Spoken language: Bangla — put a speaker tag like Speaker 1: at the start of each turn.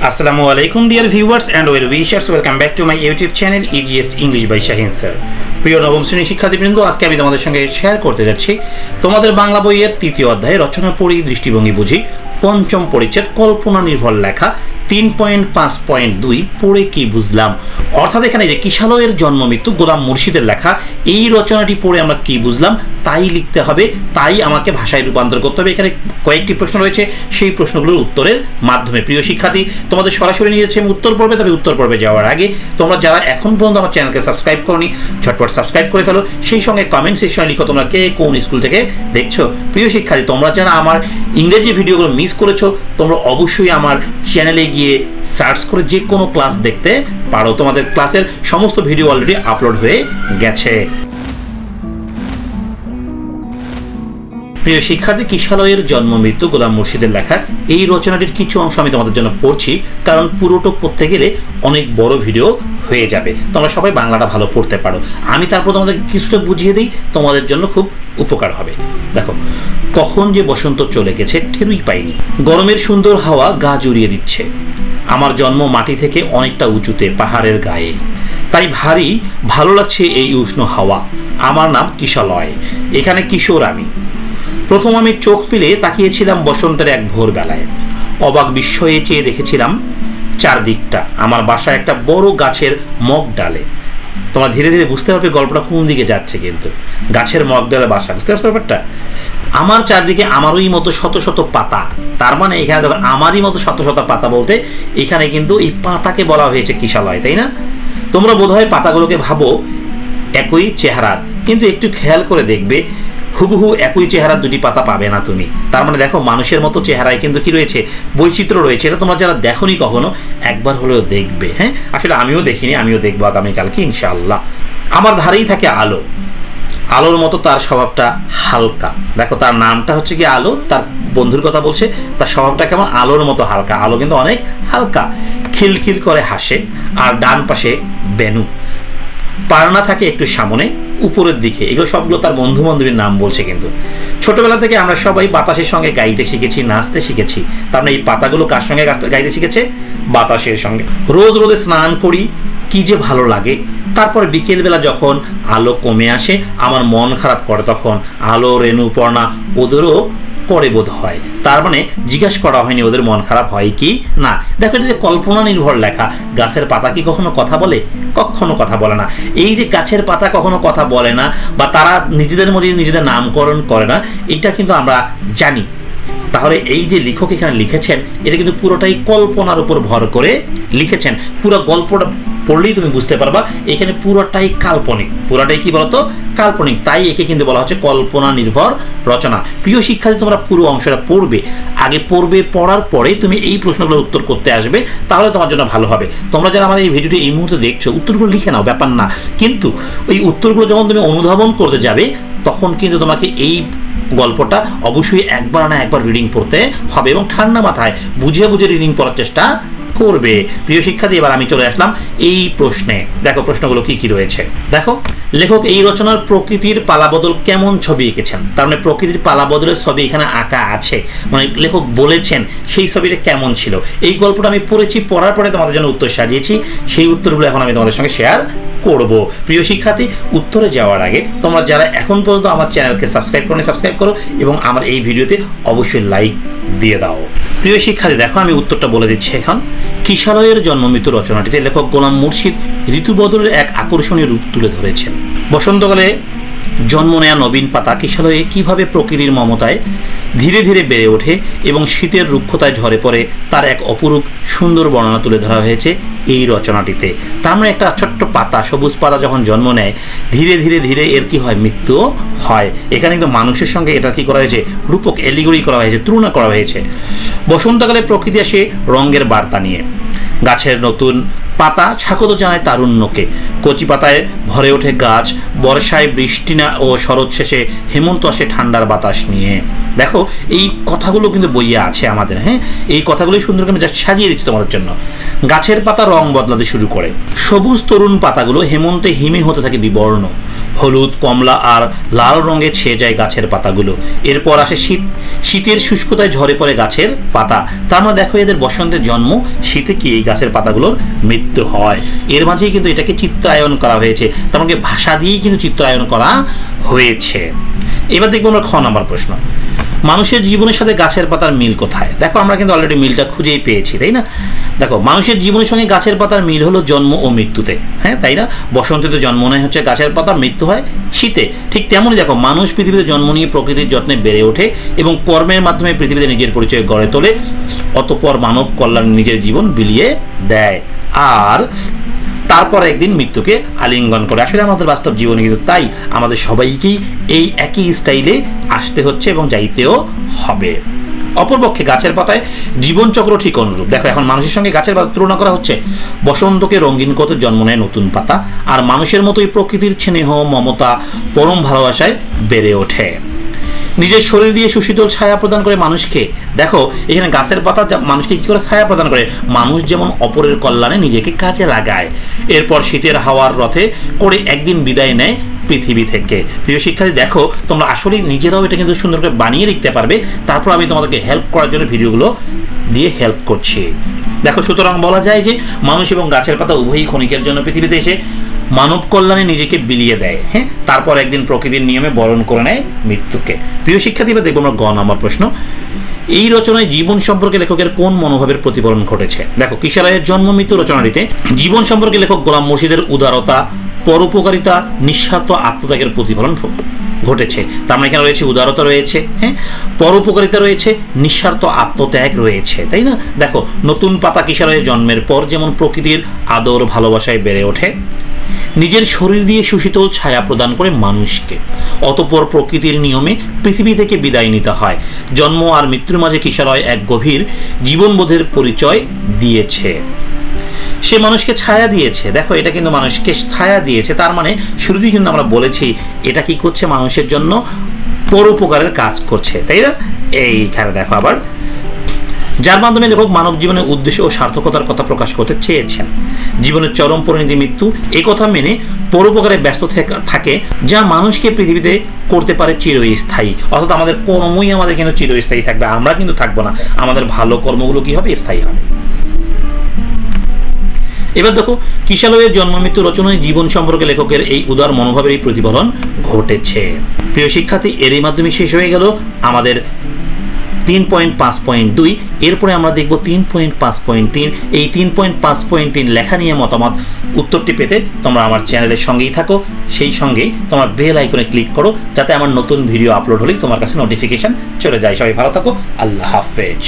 Speaker 1: Assalamu alaikum dear viewers and well wishers, welcome back to my YouTube channel Easiest English by Shahin sir. প্রিয় নবম শ্রেণীর শিক্ষার্থীবৃন্দ, আজকে আমি তোমাদের সঙ্গে শেয়ার করতে যাচ্ছি তোমাদের বাংলা বইয়ের তৃতীয় অধ্যায়ে রচনা পড়ি দৃষ্টিভঙ্গি বুঝি পঞ্চম পরিচ্ছেদ কল্পনা নির্ভর লেখা 3.5.2 পড়ে কি বুঝলাম। অর্থাৎ এখানে যে কিশালয়ের জন্ম মৃত্যু গোলাম মুর্শিদের লেখা এই রচনাটি পড়ে আমরা কি বুঝলাম তাই লিখতে হবে, তাই আমাকে ভাষায় রূপান্তর করতে হবে। এখানে কয়েকটি প্রশ্ন রয়েছে, সেই প্রশ্নগুলোর উত্তরের মাধ্যমে প্রিয় শিক্ষার্থী তোমাদের সরাসরি নিয়ে যাচ্ছি আমি উত্তর পর্বে। তবে উত্তর পর্বে যাওয়ার আগে তোমরা যারা এখন পর্যন্ত আমার চ্যানেলকে সাবস্ক্রাইব করনি ঝটপট সাবস্ক্রাইব করে ফেলো, সেই সঙ্গে কমেন্ট সেকশনে লিখো তোমরা কে কোন স্কুল থেকে দেখছো। প্রিয় শিক্ষার্থী তোমরা যারা আমার ইংরেজি ভিডিওগুলো মিস করেছো তোমরা অবশ্যই আমার চ্যানেলে গিয়ে সার্চ করে যে কোনো ক্লাস দেখতে পারো, তোমাদের ক্লাসের সমস্ত ভিডিও অলরেডি আপলোড হয়ে গেছে। প্রিয় শিক্ষার্থী, কিশালয়ের জন্ম মৃত্যু গোলাম মুর্শিদের লেখা এই রচনাটির কিছু অংশ আমি তোমাদের জন্য পড়ছি, কারণ পুরোটা পড়তে গেলে অনেক বড় ভিডিও হয়ে যাবে। তোমরা সবাই বাংলাটা ভালো পড়তে পারো, আমি তারপর তোমাদের কিছুটা বুঝিয়ে দিই, তোমাদের জন্য খুব উপকার হবে। দেখো, কখন যে বসন্ত চলে গেছে টেরই পাইনি, গরমের সুন্দর হাওয়া গা জুড়িয়ে দিচ্ছে, আমার জন্ম মাটি থেকে অনেকটা উঁচুতে পাহাড়ের গায়ে, তাই ভারী ভালো লাগছে এই উষ্ণ হাওয়া। আমার নাম কিশালয়, এখানে কিশোর আমি। প্রথম আমি চোখ মিলে তাকিয়েছিলাম বসন্তের এক ভোরবেলায়, অবাক বিস্ময়ে চেয়ে দেখেছিলাম চারদিকটা, আমার বাসা একটা বড় গাছের মগ ডালে। তোমরা ধীরে ধীরে বুঝতে পারবে গল্পটা কোন দিকে যাচ্ছে, কিন্তু গাছের মগ ডালে বাসা, বুঝতে পারছো ব্যাপারটা? আমার চারদিকে আমারই মতো শত শত পাতা, তার মানে এখানে দেখো আমারই মতো শত শত পাতা বলতে এখানে কিন্তু এই পাতাকে বলা হয়েছে কিশালয়, তাই না? তোমরা বোধহয় পাতাগুলোকে ভাবো একই চেহারার, কিন্তু একটু খেয়াল করে দেখবে হুবহু একই চেহারার দুটি পাতা পাবে না তুমি। তার মানে দেখো মানুষের মতো চেহারায় কিন্তু কি রয়েছে, বৈচিত্র্য রয়েছে। এটা তোমরা যারা দেখোনি কখনো একবার হলেও দেখবে। হ্যাঁ, আসলে আমিও দেখিনি, আমিও দেখবো আগামীকালকে ইনশাআল্লাহ। আমার ধারেই থাকে আলো, আলোর মতো তার স্বভাবটা হালকা। দেখো তার নামটা হচ্ছে কি আলো, তার বন্ধুর কথা বলছে, তার স্বভাবটা কেমন আলোর মতো হালকা। আলো কিন্তু অনেক হালকা, খিলখিল করে হাসে। আর ডান পাশে বেনু, পারনা থাকে একটু সামনে উপরের দিকে। এগুলো সবগুলো তার বন্ধু বান্ধবীর নাম বলছে। কিন্তু ছোটবেলা থেকে আমরা সবাই বাতাসের সঙ্গে গাইতে শিখেছি, নাচতে শিখেছি। তার মানে এই পাতাগুলো কার সঙ্গে গাইতে শিখেছে? বাতাসের সঙ্গে। রোজ রোদে স্নান করি, কি যে ভালো লাগে। তারপরে বিকেলবেলা যখন আলো কমে আসে আমার মন খারাপ করে, তখন আলো, রেণু, পর্ণা ওদেরও করে বোধ হয়। তার মানে জিজ্ঞাসা করা হয়নি ওদের মন খারাপ হয় কি না। দেখো এটা যে কল্পনা নির্ভর লেখা, গাছের পাতা কি কখনো কথা বলে? কখনো কথা বলে না। এই যে গাছের পাতা কখনো কথা বলে না বা তারা নিজেদের মধ্যে নিজেদের নামকরণ করে না, এটা কিন্তু আমরা জানি। তাহলে এই যে লেখক এখানে লিখেছেন এটা কিন্তু পুরোটাই কল্পনার উপর ভর করে লিখেছেন। পুরো গল্পটা পড়লেই তুমি বুঝতে পারবা এখানে পুরোটাই কাল্পনিক। পুরোটাই কি বলতো? কাল্পনিক। তাই একে কিন্তু বলা হচ্ছে কল্পনা নির্ভর রচনা। প্রিয় শিক্ষার্থী তোমরা পুরো অংশটা পড়বে, আগে পড়বে, পড়ার পরে তুমি এই প্রশ্নগুলোর উত্তর করতে আসবে, তাহলে তোমার জন্য ভালো হবে। তোমরা যারা আমার এই ভিডিওটি এই মুহূর্তে দেখছো উত্তরগুলো লিখে নাও, ব্যাপার না। কিন্তু ওই উত্তরগুলো যখন তুমি অনুধাবন করতে যাবে তখন কিন্তু তোমাকে এই গল্পটা অবশ্যই একবার না একবার রিডিং পড়তে হবে এবং ঠান্ডা মাথায় বুঝে বুঝে রিডিং পড়ার চেষ্টা করবে। প্রিয় শিক্ষার্থী এবার আমি চলে আসলাম এই প্রশ্নে। দেখো প্রশ্নগুলো কি কি রয়েছে। দেখো, লেখক এই রচনার প্রকৃতির পালাবদল কেমন ছবি এঁকেছেন। তার মানে প্রকৃতির পালাবদলের ছবি এখানে আঁকা আছে, মানে লেখক বলেছেন সেই ছবিটা কেমন ছিল। এই গল্পটা আমি পড়েছি, পড়ার পরে তোমাদের জন্য উত্তর সাজিয়েছি, সেই উত্তরগুলো এখন আমি তোমাদের সঙ্গে শেয়ার করব। প্রিয় শিক্ষার্থী উত্তরে যাওয়ার আগে তোমরা যারা এখন পর্যন্ত আমার চ্যানেলকে সাবস্ক্রাইব করো সাবস্ক্রাইব করো এবং আমার এই ভিডিওতে অবশ্যই লাইক দিয়ে দাও। প্রিয় শিক্ষার্থী দেখো আমি উত্তরটা বলে দিচ্ছি এখন। কিশালয়ের জন্ম মৃত্যু রচনাটিতে লেখক গোলাম মুর্শিদ ঋতু বদলের এক আকর্ষণীয় রূপ তুলে ধরেছেন। বসন্তকালে জন্ম নেয়া নবীন পাতা কিশালয়ে কিভাবে প্রকৃতির মমতায় ধীরে ধীরে বেড়ে ওঠে এবং শীতের রুক্ষতায় ঝরে পড়ে তার এক অপরূপ সুন্দর বর্ণনা তুলে ধরা হয়েছে এই রচনাটিতে। তার মানে একটা ছোট্ট পাতা, সবুজ পাতা যখন জন্ম নেয় ধীরে ধীরে ধীরে এর কি হয়, মৃত্যু হয়। এখানে কিন্তু মানুষের সঙ্গে এটা কি করা হয়েছে, রূপক এলিগরি করা হয়েছে, তুলনা করা হয়েছে। বসন্তকালে প্রকৃতি আসে রঙের বার্তা নিয়ে, গাছের নতুন পাতা স্বাগত জানায় তারুণ্যকে, কচি পাতায় ভরে ওঠে গাছ, বর্ষায় বৃষ্টি না ও শরৎ শেষে হেমন্ত আসে ঠান্ডার বাতাস নিয়ে। দেখো এই কথাগুলো কিন্তু বইয়ে আছে আমাদের। হ্যাঁ, এই কথাগুলোই সুন্দর করে যা সাজিয়ে দিচ্ছি তোমাদের জন্য। গাছের পাতা রং বদলাতে শুরু করে, সবুজ তরুণ পাতাগুলো হেমন্তে হিমে হতে থাকে বিবর্ণ, হলুদ, কমলা আর লাল রঙে ছেয়ে যায় গাছের পাতাগুলো। এরপর আসে শীত, শীতের শুষ্কতায় ঝরে পড়ে গাছের পাতা। তার মানে দেখো এদের বসন্তের জন্ম, শীতে কি এই গাছের পাতাগুলোর মৃত্যু হয়। এর মাঝেই কিন্তু এটাকে চিত্রায়ন করা হয়েছে, তার মানে ভাষা দিয়েই কিন্তু চিত্রায়ন করা হয়েছে। এবার দেখবো আমরা খ নম্বর প্রশ্ন, মানুষের জীবনের সাথে গাছের পাতার মিল কোথায়? দেখো আমরা কিন্তু অলরেডি মিলটা খুঁজেই পেয়েছি, তাই না? দেখো মানুষের জীবনের সঙ্গে গাছের পাতার মিল হলো জন্ম ও মৃত্যুতে, হ্যাঁ তাই না? বসন্তে জন্ম নেয় হচ্ছে গাছের পাতা, মৃত্যু হয় শীতে। ঠিক তেমনই দেখো মানুষ পৃথিবীতে জন্ম নিয়ে প্রকৃতির যত্নে বেড়ে ওঠে এবং কর্মের মাধ্যমে পৃথিবীতে নিজের পরিচয় গড়ে তোলে, অতঃপর মানব কল্যাণ নিজের জীবন বিলিয়ে দেয় আর তারপর একদিন মৃত্যুকে আলিঙ্গন করে। আসলে আমাদের বাস্তব জীবনে কিন্তু তাই, আমাদের সবাইকেই এই একই স্টাইলে আসতে হচ্ছে এবং যাইতেও হবে। অপরপক্ষে গাছের পাতায় জীবনচক্র ঠিক অনুরূপ। দেখো এখন মানুষের সঙ্গে গাছের পাতা তুলনা করা হচ্ছে। বসন্তকে রঙিন করতে জন্ম নেয় নতুন পাতা, আর মানুষের মতোই প্রকৃতির স্নেহ, মমতা, পরম ভালোবাসায় বেড়ে ওঠে। নিজের শরীর দিয়ে সুশীতল ছায়া প্রদান করে মানুষকে। দেখো এখানে গাছের পাতা মানুষকে কি করে ছায়া প্রদান করে? মানুষ যেমন অপরের কল্যাণে নিজেকে কাজে লাগায়। এরপর শীতের হাওয়ার রথে করে একদিন বিদায় নেয় পৃথিবী থেকে। প্রিয় শিক্ষার্থী, দেখো তোমরা আসলে নিজেরাও এটা কিন্তু সুন্দর করে বানিয়ে লিখতে পারবে। তারপর আমি তোমাদেরকে হেল্প করার জন্য ভিডিওগুলো দিয়ে হেল্প করছি। দেখো সুতরাং বলা যায় যে মানুষ এবং গাছের পাতা উভয়ই ক্ষণিকের জন্য পৃথিবীতে এসে মানব কল্যাণে নিজেকে বিলিয়ে দেয়, হ্যাঁ, তারপর একদিন প্রকৃতির নিয়মে বরণ করে নেয় মৃত্যুকে। প্রিয় শিক্ষার্থী, এবার দেখবো আমরা গ নম্বর প্রশ্ন, এই রচনায় জীবন সম্পর্কে লেখকের কোন মনোভাবের প্রতিফলন ঘটেছে? দেখো কিশোরায়ের জন্ম মৃত্যু রচনাটিতে জীবন সম্পর্কে লেখক গোলাম মুর্শিদের উদারতা, পরোপকারিতা, নিঃস্বার্থ আত্মত্যাগের প্রতিফলন ঘটেছে। তার মানে এখানে রয়েছে উদারতা রয়েছে, হ্যাঁ, পরোপকারিতা রয়েছে, নিঃস্বার্থ আত্মত্যাগ রয়েছে, তাই না? দেখো নতুন পাতা কিশোরায়ের জন্মের পর যেমন প্রকৃতির আদর ভালোবাসায় বেড়ে ওঠে, নিজের শরীর দিয়ে সুশীতল ছায়া প্রদান করে মানুষকে, অতঃপর প্রকৃতির নিয়মে পৃথিবী থেকে বিদায় নিতে হয়। জন্ম আর মৃত্যুর মাঝে কিশোরায় এক গভীর জীবনবোধের পরিচয় দিয়েছে। সে মানুষকে ছায়া দিয়েছে। দেখো এটা কিন্তু মানুষকে ছায়া দিয়েছে, তার মানে শুরুতেই কিন্তু আমরা বলেছি এটা কি করছে? মানুষের জন্য পরোপকারের কাজ করছে, তাই না? এইখানে দেখো আবার যার মাধ্যমে লেখক মানব জীবনের উদ্দেশ্য ও সার্থকতার কথা প্রকাশ করতে চেয়েছেন। জীবনের চরম পরিণতি মৃত্যু, এই কথা মেনে পরোপকারে ব্যস্ত থাকে যা মানুষকে পৃথিবীতে করতে পারে চিরস্থায়ী। অর্থাৎ আমাদের কর্মই আমাদের কিন্তু চিরস্থায়ী থাকবে, আমরা কিন্তু থাকবো না। আমাদের ভালো কর্মগুলো কি হবে? স্থায়ী হবে। এবার দেখো কিশোরায়ের জন্ম মৃত্যু রচনায় জীবন সম্পর্কে লেখকের এই উদার মনোভাবের এই প্রতিফলন ঘটেছে। প্রিয় শিক্ষার্থী, এরই মাধ্যমে শেষ হয়ে গেল আমাদের 3.5.2। এরপরে আমরা দেখব 3.5.3। এই 3.5.3 লেখা নিয়ে মতামত উত্তরটি পেতে তোমরা আমার চ্যানেলের সঙ্গেই থাকো, সেই সঙ্গেই তোমার বেল আইকনে ক্লিক করো যাতে আমার নতুন ভিডিও আপলোড হলেই তোমার কাছে নোটিফিকেশন চলে যায়। সবাই ভালো থাকো, আল্লাহ হাফেজ।